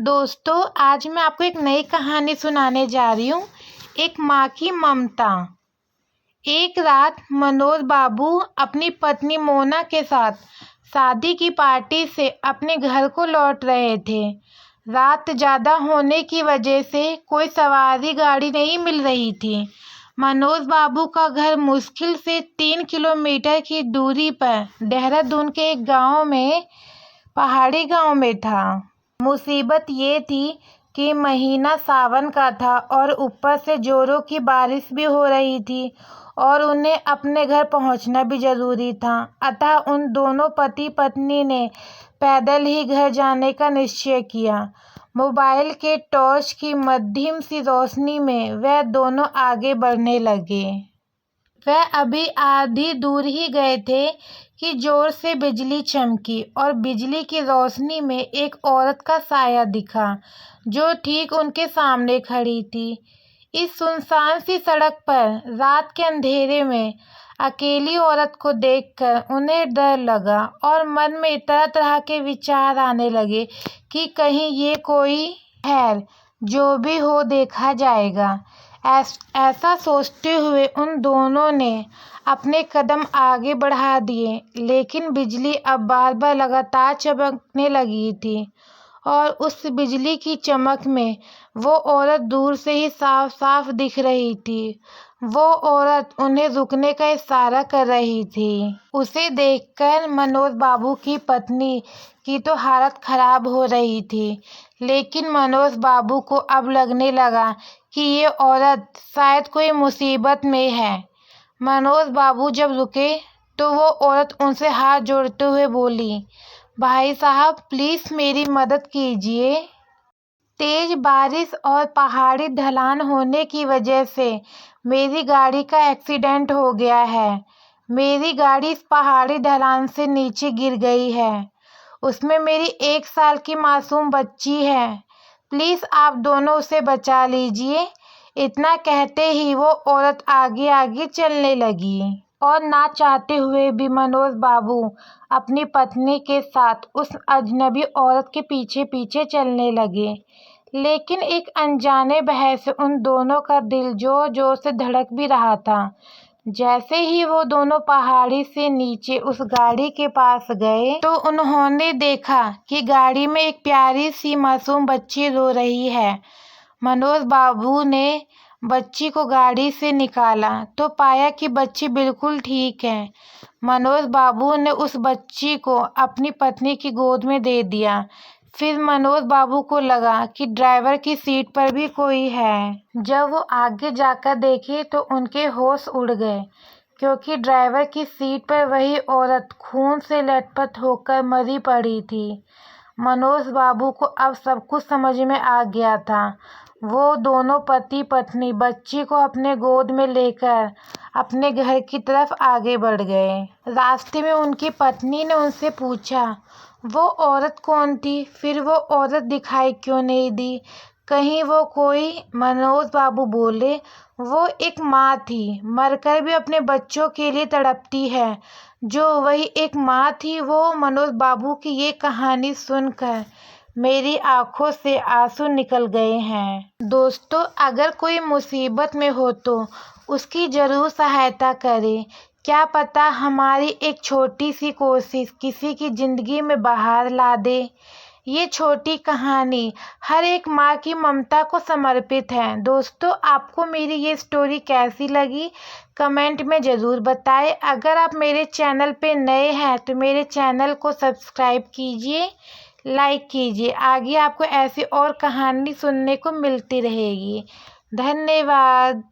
दोस्तों, आज मैं आपको एक नई कहानी सुनाने जा रही हूँ। एक माँ की ममता। एक रात मनोज बाबू अपनी पत्नी मोना के साथ शादी की पार्टी से अपने घर को लौट रहे थे। रात ज़्यादा होने की वजह से कोई सवारी गाड़ी नहीं मिल रही थी। मनोज बाबू का घर मुश्किल से 3 किलोमीटर की दूरी पर देहरादून के एक पहाड़ी गांव में था। मुसीबत ये थी कि महीना सावन का था और ऊपर से जोरों की बारिश भी हो रही थी और उन्हें अपने घर पहुंचना भी ज़रूरी था। अतः उन दोनों पति पत्नी ने पैदल ही घर जाने का निश्चय किया। मोबाइल के टॉर्च की मध्यम सी रोशनी में वह दोनों आगे बढ़ने लगे। वह अभी आधी दूर ही गए थे कि जोर से बिजली चमकी और बिजली की रोशनी में एक औरत का साया दिखा जो ठीक उनके सामने खड़ी थी। इस सुनसान सी सड़क पर रात के अंधेरे में अकेली औरत को देखकर उन्हें डर लगा और मन में तरह तरह के विचार आने लगे कि कहीं ये कोई खैर जो भी हो देखा जाएगा। ऐसा सोचते हुए उन दोनों ने अपने कदम आगे बढ़ा दिए, लेकिन बिजली अब बार बार लगातार चमकने लगी थी और उस बिजली की चमक में वो औरत दूर से ही साफ साफ दिख रही थी। वो औरत उन्हें रुकने का इशारा कर रही थी। उसे देखकर मनोज बाबू की पत्नी की तो हालत खराब हो रही थी, लेकिन मनोज बाबू को अब लगने लगा कि ये औरत शायद कोई मुसीबत में है। मनोज बाबू जब रुके तो वो औरत उनसे हाथ जोड़ते हुए बोली, भाई साहब प्लीज़ मेरी मदद कीजिए। तेज बारिश और पहाड़ी ढलान होने की वजह से मेरी गाड़ी का एक्सीडेंट हो गया है। मेरी गाड़ी इस पहाड़ी ढलान से नीचे गिर गई है। उसमें मेरी 1 साल की मासूम बच्ची है। प्लीज़ आप दोनों उसे बचा लीजिए। इतना कहते ही वो औरत आगे आगे चलने लगी और ना चाहते हुए भी मनोज बाबू अपनी पत्नी के साथ उस अजनबी औरत के पीछे पीछे चलने लगे। लेकिन एक अनजाने भय से उन दोनों का दिल जोर जोर से धड़क भी रहा था। जैसे ही वो दोनों पहाड़ी से नीचे उस गाड़ी के पास गए तो उन्होंने देखा कि गाड़ी में एक प्यारी सी मासूम बच्ची रो रही है। मनोज बाबू ने बच्ची को गाड़ी से निकाला तो पाया कि बच्ची बिल्कुल ठीक है। मनोज बाबू ने उस बच्ची को अपनी पत्नी की गोद में दे दिया। फिर मनोज बाबू को लगा कि ड्राइवर की सीट पर भी कोई है। जब वो आगे जाकर देखे तो उनके होश उड़ गए, क्योंकि ड्राइवर की सीट पर वही औरत खून से लथपथ होकर मरी पड़ी थी। मनोज बाबू को अब सब कुछ समझ में आ गया था। वो दोनों पति पत्नी बच्ची को अपने गोद में लेकर अपने घर की तरफ आगे बढ़ गए। रास्ते में उनकी पत्नी ने उनसे पूछा, वो औरत कौन थी? फिर वो औरत दिखाई क्यों नहीं दी? कहीं वो कोई? मनोज बाबू बोले, वो एक माँ थी, मरकर भी अपने बच्चों के लिए तड़पती है। जो वही एक माँ थी वो। मनोज बाबू की ये कहानी सुनकर मेरी आंखों से आंसू निकल गए हैं। दोस्तों, अगर कोई मुसीबत में हो तो उसकी ज़रूर सहायता करें। क्या पता हमारी एक छोटी सी कोशिश किसी की ज़िंदगी में बहार ला दे। ये छोटी कहानी हर एक माँ की ममता को समर्पित है। दोस्तों, आपको मेरी ये स्टोरी कैसी लगी कमेंट में ज़रूर बताएं। अगर आप मेरे चैनल पे नए हैं तो मेरे चैनल को सब्सक्राइब कीजिए, लाइक कीजिए। आगे आपको ऐसी और कहानी सुनने को मिलती रहेगी। धन्यवाद।